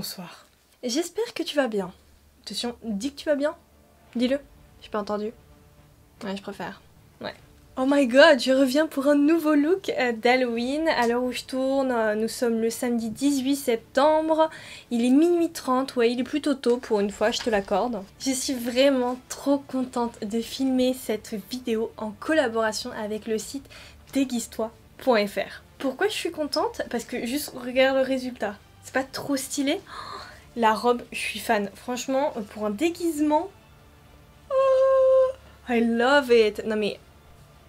bonsoir. J'espère que tu vas bien. Attention, dis que tu vas bien. Dis-le. J'ai pas entendu. Ouais, je préfère. Ouais. Oh my god, je reviens pour un nouveau look d'Halloween. À l'heure où je tourne, nous sommes le samedi 18 septembre. Il est minuit 30, ouais, il est plutôt tôt pour une fois, je te l'accorde. Je suis vraiment trop contente de filmer cette vidéo en collaboration avec le site déguise-toi.fr. Pourquoi je suis contente? Parce que juste regarde le résultat. C'est pas trop stylé? La robe, je suis fan. Franchement, pour un déguisement... Oh, I love it. Non mais...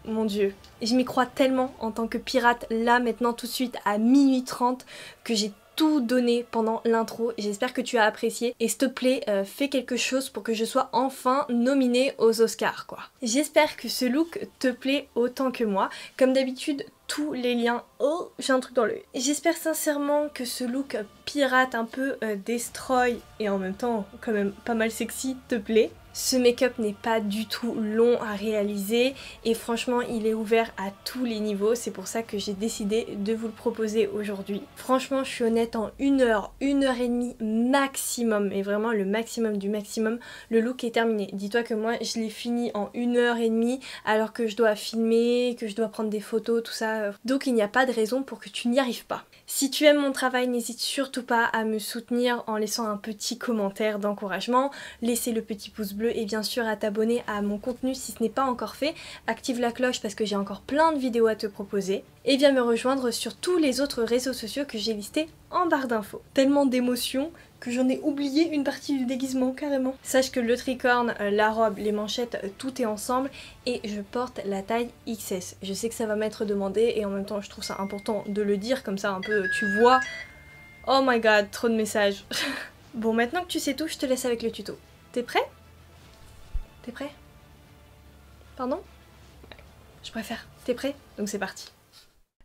Mon dieu, je m'y crois tellement en tant que pirate là maintenant tout de suite à minuit 30 que j'ai tout donné pendant l'intro. J'espère que tu as apprécié et s'il te plaît fais quelque chose pour que je sois enfin nominée aux Oscars quoi. J'espère que ce look te plaît autant que moi. Comme d'habitude tous les liens... Oh, j'ai un truc dans l'œil. J'espère sincèrement que ce look pirate un peu destroy et en même temps quand même pas mal sexy te plaît. Ce make-up n'est pas du tout long à réaliser et franchement il est ouvert à tous les niveaux, c'est pour ça que j'ai décidé de vous le proposer aujourd'hui. Franchement je suis honnête, en 1 heure, 1 heure et demie maximum, et vraiment le maximum du maximum, le look est terminé. Dis-toi que moi je l'ai fini en 1 heure et demie alors que je dois filmer, que je dois prendre des photos, tout ça. Donc il n'y a pas de raison pour que tu n'y arrives pas. Si tu aimes mon travail, n'hésite surtout pas à me soutenir en laissant un petit commentaire d'encouragement, laissez le petit pouce bleu et bien sûr à t'abonner à mon contenu si ce n'est pas encore fait. Active la cloche parce que j'ai encore plein de vidéos à te proposer. Et viens me rejoindre sur tous les autres réseaux sociaux que j'ai listés en barre d'infos. Tellement d'émotions que j'en ai oublié une partie du déguisement carrément. Sache que le tricorne, la robe, les manchettes, tout est ensemble et je porte la taille XS. Je sais que ça va m'être demandé et en même temps je trouve ça important de le dire comme ça un peu tu vois. Oh my god, trop de messages. Bon, maintenant que tu sais tout, je te laisse avec le tuto. T'es prêt? T'es prêt? Pardon? Ouais, je préfère. T'es prêt? Donc c'est parti.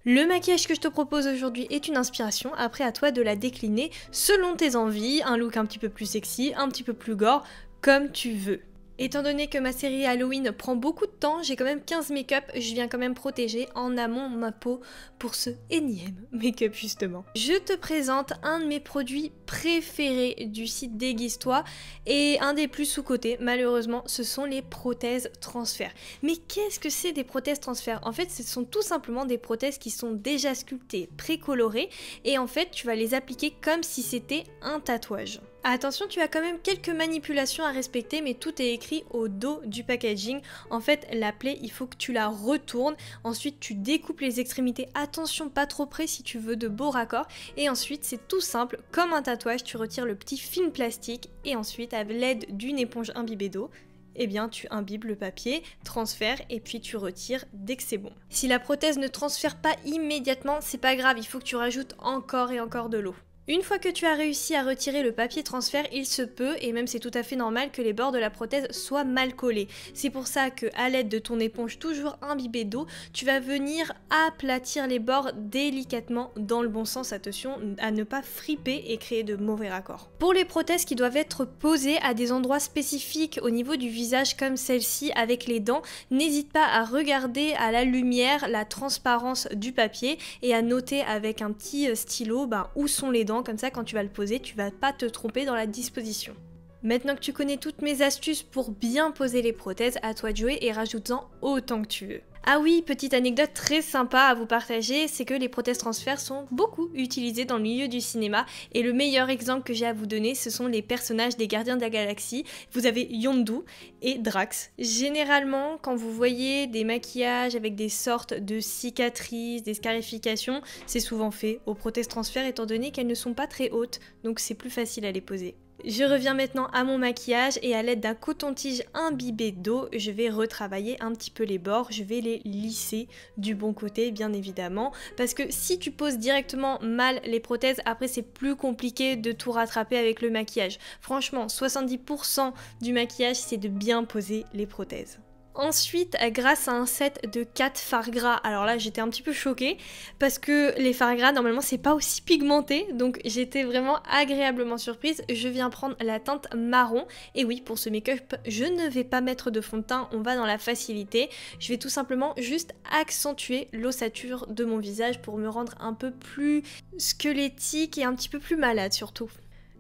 Le maquillage que je te propose aujourd'hui est une inspiration, après à toi de la décliner selon tes envies, un look un petit peu plus sexy, un petit peu plus gore, comme tu veux. Étant donné que ma série Halloween prend beaucoup de temps, j'ai quand même 15 make-up, je viens quand même protéger en amont ma peau pour ce énième make-up justement. Je te présente un de mes produits préférés du site Déguise-toi et un des plus sous-cotés, malheureusement, ce sont les prothèses transfert. Mais qu'est-ce que c'est des prothèses transfert? En fait, ce sont tout simplement des prothèses qui sont déjà sculptées, précolorées et en fait, tu vas les appliquer comme si c'était un tatouage. Attention, tu as quand même quelques manipulations à respecter, mais tout est écrit au dos du packaging. En fait, la plaie, il faut que tu la retournes. Ensuite, tu découpes les extrémités. Attention, pas trop près si tu veux de beaux raccords. Et ensuite, c'est tout simple, comme un tatouage, tu retires le petit film plastique. Et ensuite, avec l'aide d'une éponge imbibée d'eau, eh bien tu imbibes le papier, transfères et puis tu retires dès que c'est bon. Si la prothèse ne transfère pas immédiatement, c'est pas grave, il faut que tu rajoutes encore et encore de l'eau. Une fois que tu as réussi à retirer le papier transfert, il se peut, et même c'est tout à fait normal, que les bords de la prothèse soient mal collés. C'est pour ça que, à l'aide de ton éponge toujours imbibée d'eau, tu vas venir aplatir les bords délicatement dans le bon sens, attention à ne pas friper et créer de mauvais raccords. Pour les prothèses qui doivent être posées à des endroits spécifiques au niveau du visage comme celle-ci avec les dents, n'hésite pas à regarder à la lumière la transparence du papier et à noter avec un petit stylo où sont les dents. Comme ça, quand tu vas le poser, tu vas pas te tromper dans la disposition. Maintenant que tu connais toutes mes astuces pour bien poser les prothèses, à toi de jouer et rajoute-en autant que tu veux. Ah oui, petite anecdote très sympa à vous partager, c'est que les prothèses transfert sont beaucoup utilisées dans le milieu du cinéma et le meilleur exemple que j'ai à vous donner, ce sont les personnages des Gardiens de la Galaxie. Vous avez Yondu et Drax. Généralement, quand vous voyez des maquillages avec des sortes de cicatrices, des scarifications, c'est souvent fait aux prothèses transfert étant donné qu'elles ne sont pas très hautes, donc c'est plus facile à les poser. Je reviens maintenant à mon maquillage et à l'aide d'un coton-tige imbibé d'eau, je vais retravailler un petit peu les bords, je vais les lisser du bon côté bien évidemment, parce que si tu poses directement mal les prothèses, après c'est plus compliqué de tout rattraper avec le maquillage. Franchement, 70% du maquillage c'est de bien poser les prothèses. Ensuite, grâce à un set de 4 fards gras, alors là j'étais un petit peu choquée parce que les fards gras normalement c'est pas aussi pigmenté, donc j'étais vraiment agréablement surprise. Je viens prendre la teinte marron et oui, pour ce make-up je ne vais pas mettre de fond de teint, on va dans la facilité. Je vais tout simplement juste accentuer l'ossature de mon visage pour me rendre un peu plus squelettique et un petit peu plus malade surtout.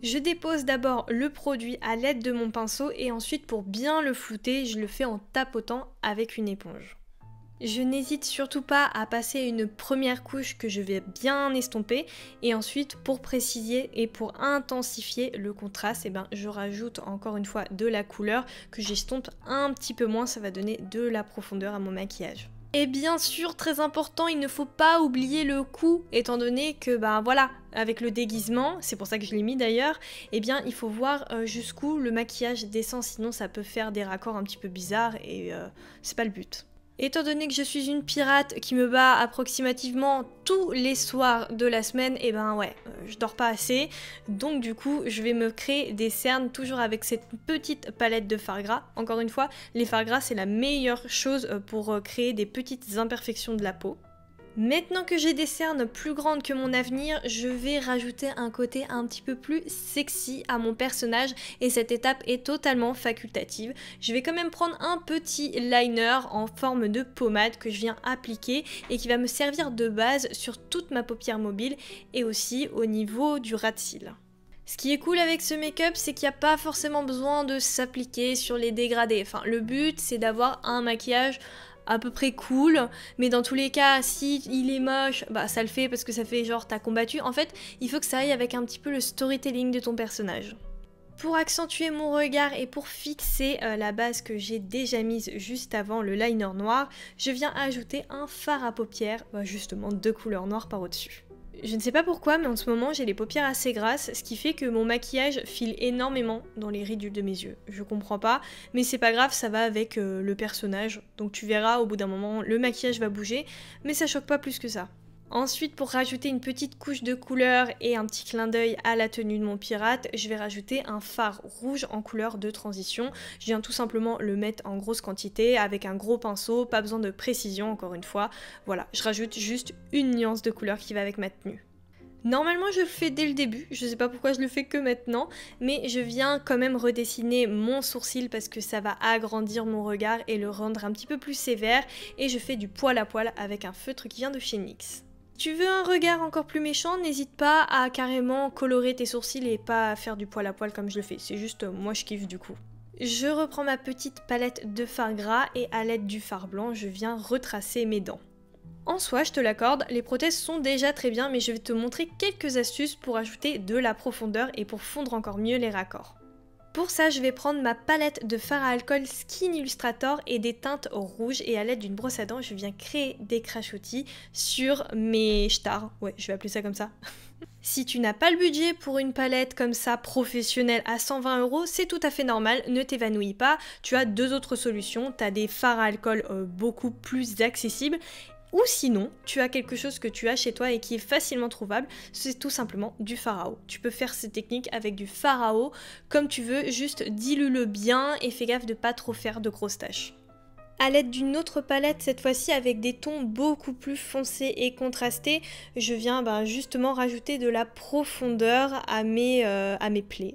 Je dépose d'abord le produit à l'aide de mon pinceau et ensuite pour bien le flouter, je le fais en tapotant avec une éponge. Je n'hésite surtout pas à passer une première couche que je vais bien estomper et ensuite pour préciser et pour intensifier le contraste, je rajoute encore une fois de la couleur que j'estompe un petit peu moins, ça va donner de la profondeur à mon maquillage. Et bien sûr, très important, il ne faut pas oublier le cou, étant donné que, voilà, avec le déguisement, c'est pour ça que je l'ai mis d'ailleurs, il faut voir jusqu'où le maquillage descend, sinon ça peut faire des raccords un petit peu bizarres et c'est pas le but. Étant donné que je suis une pirate qui me bat approximativement tous les soirs de la semaine, je dors pas assez. Donc du coup, je vais me créer des cernes toujours avec cette petite palette de fard gras. Encore une fois, les fards gras, c'est la meilleure chose pour créer des petites imperfections de la peau. Maintenant que j'ai des cernes plus grandes que mon avenir, je vais rajouter un côté un petit peu plus sexy à mon personnage et cette étape est totalement facultative. Je vais quand même prendre un petit liner en forme de pommade que je viens appliquer et qui va me servir de base sur toute ma paupière mobile et aussi au niveau du ras de cils. Ce qui est cool avec ce make-up, c'est qu'il n'y a pas forcément besoin de s'appliquer sur les dégradés. Enfin, le but, c'est d'avoir un maquillage à peu près cool, mais dans tous les cas, si il est moche, ça le fait parce que ça fait genre t'as combattu. En fait, il faut que ça aille avec un petit peu le storytelling de ton personnage. Pour accentuer mon regard et pour fixer la base que j'ai déjà mise juste avant le liner noir, je viens ajouter un fard à paupières, justement de couleur noire par au-dessus. Je ne sais pas pourquoi, mais en ce moment j'ai les paupières assez grasses, ce qui fait que mon maquillage file énormément dans les ridules de mes yeux. Je comprends pas, mais c'est pas grave, ça va avec le personnage. Donc tu verras, au bout d'un moment, le maquillage va bouger, mais ça choque pas plus que ça. Ensuite, pour rajouter une petite couche de couleur et un petit clin d'œil à la tenue de mon pirate, je vais rajouter un fard rouge en couleur de transition. Je viens tout simplement le mettre en grosse quantité avec un gros pinceau, pas besoin de précision encore une fois. Voilà, je rajoute juste une nuance de couleur qui va avec ma tenue. Normalement je le fais dès le début, je sais pas pourquoi je le fais que maintenant, mais je viens quand même redessiner mon sourcil parce que ça va agrandir mon regard et le rendre un petit peu plus sévère et je fais du poil à poil avec un feutre qui vient de chez NYX. Si tu veux un regard encore plus méchant, n'hésite pas à carrément colorer tes sourcils et pas à faire du poil à poil comme je le fais, c'est juste moi je kiffe du coup. Je reprends ma petite palette de fard gras et à l'aide du fard blanc, je viens retracer mes dents. En soi, je te l'accorde, les prothèses sont déjà très bien, mais je vais te montrer quelques astuces pour ajouter de la profondeur et pour fondre encore mieux les raccords. Pour ça, je vais prendre ma palette de fard à alcool Skin Illustrator et des teintes rouges et à l'aide d'une brosse à dents, je viens créer des crachotis sur mes stars. Ouais, je vais appeler ça comme ça. Si tu n'as pas le budget pour une palette comme ça professionnelle à 120 €, c'est tout à fait normal, ne t'évanouis pas. Tu as deux autres solutions, tu as des fards à alcool beaucoup plus accessibles. Ou sinon, tu as quelque chose que tu as chez toi et qui est facilement trouvable, c'est tout simplement du fard à eau. Tu peux faire cette technique avec du fard à eau comme tu veux, juste dilue-le bien et fais gaffe de pas trop faire de grosses taches. À l'aide d'une autre palette, cette fois-ci avec des tons beaucoup plus foncés et contrastés, je viens justement rajouter de la profondeur à mes plaies.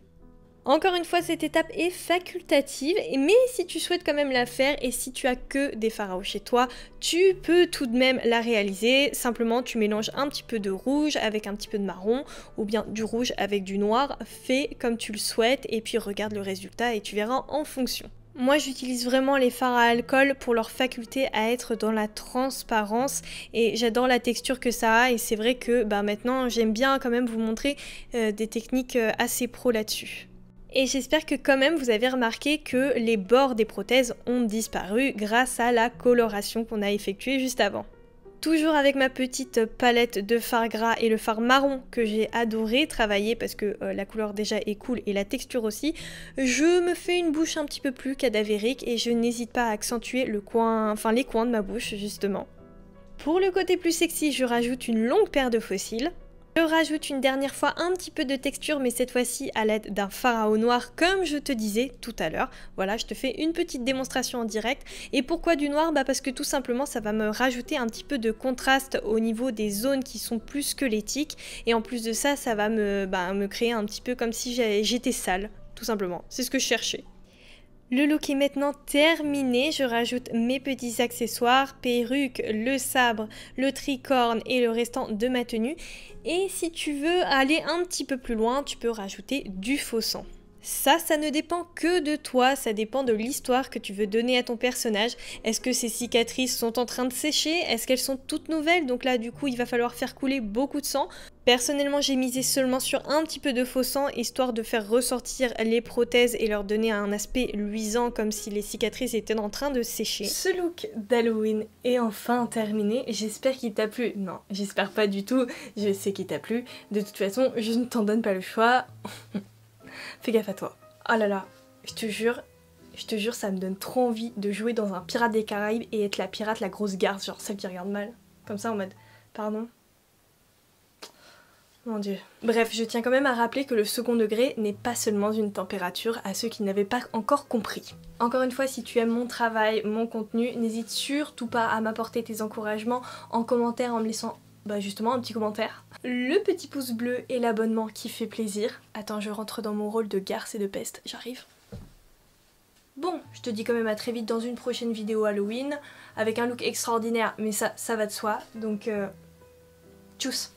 Encore une fois, cette étape est facultative, mais si tu souhaites quand même la faire et si tu as que des fards à eau chez toi, tu peux tout de même la réaliser. Simplement, tu mélanges un petit peu de rouge avec un petit peu de marron ou bien du rouge avec du noir. Fais comme tu le souhaites et puis regarde le résultat et tu verras en fonction. Moi j'utilise vraiment les fards à alcool pour leur faculté à être dans la transparence et j'adore la texture que ça a et c'est vrai que maintenant j'aime bien quand même vous montrer des techniques assez pro là-dessus. Et j'espère que quand même vous avez remarqué que les bords des prothèses ont disparu grâce à la coloration qu'on a effectuée juste avant. Toujours avec ma petite palette de fard gras et le fard marron que j'ai adoré travailler parce que la couleur déjà est cool et la texture aussi, je me fais une bouche un petit peu plus cadavérique et je n'hésite pas à accentuer les coins de ma bouche justement. Pour le côté plus sexy, je rajoute une longue paire de faux cils. Je rajoute une dernière fois un petit peu de texture mais cette fois-ci à l'aide d'un fard à eau noir comme je te disais tout à l'heure. Voilà, je te fais une petite démonstration en direct. Et pourquoi du noir? Parce que tout simplement ça va me rajouter un petit peu de contraste au niveau des zones qui sont plus squelettiques. Et en plus de ça, ça va me créer un petit peu comme si j'étais sale, tout simplement. C'est ce que je cherchais. Le look est maintenant terminé, je rajoute mes petits accessoires, perruque, le sabre, le tricorne et le restant de ma tenue. Et si tu veux aller un petit peu plus loin, tu peux rajouter du faux sang. Ça ne dépend que de toi, ça dépend de l'histoire que tu veux donner à ton personnage. Est-ce que ces cicatrices sont en train de sécher? Est-ce qu'elles sont toutes nouvelles? Donc là, du coup, il va falloir faire couler beaucoup de sang. Personnellement, j'ai misé seulement sur un petit peu de faux sang, histoire de faire ressortir les prothèses et leur donner un aspect luisant, comme si les cicatrices étaient en train de sécher. Ce look d'Halloween est enfin terminé. J'espère qu'il t'a plu. Non, j'espère pas du tout. Je sais qu'il t'a plu. De toute façon, je ne t'en donne pas le choix. Fais gaffe à toi. Oh là là, je te jure, ça me donne trop envie de jouer dans un Pirate des Caraïbes et être la pirate, la grosse garce, genre celle qui regarde mal. Comme ça en mode, pardon. Mon dieu. Bref, je tiens quand même à rappeler que le second degré n'est pas seulement une température, à ceux qui n'avaient pas encore compris. Encore une fois, si tu aimes mon travail, mon contenu, n'hésite surtout pas à m'apporter tes encouragements en commentaire en me laissant justement un petit commentaire. Le petit pouce bleu et l'abonnement qui fait plaisir. Attends, je rentre dans mon rôle de garce et de peste, j'arrive. Bon, je te dis quand même à très vite dans une prochaine vidéo Halloween, avec un look extraordinaire, mais ça va de soi, donc tchuss.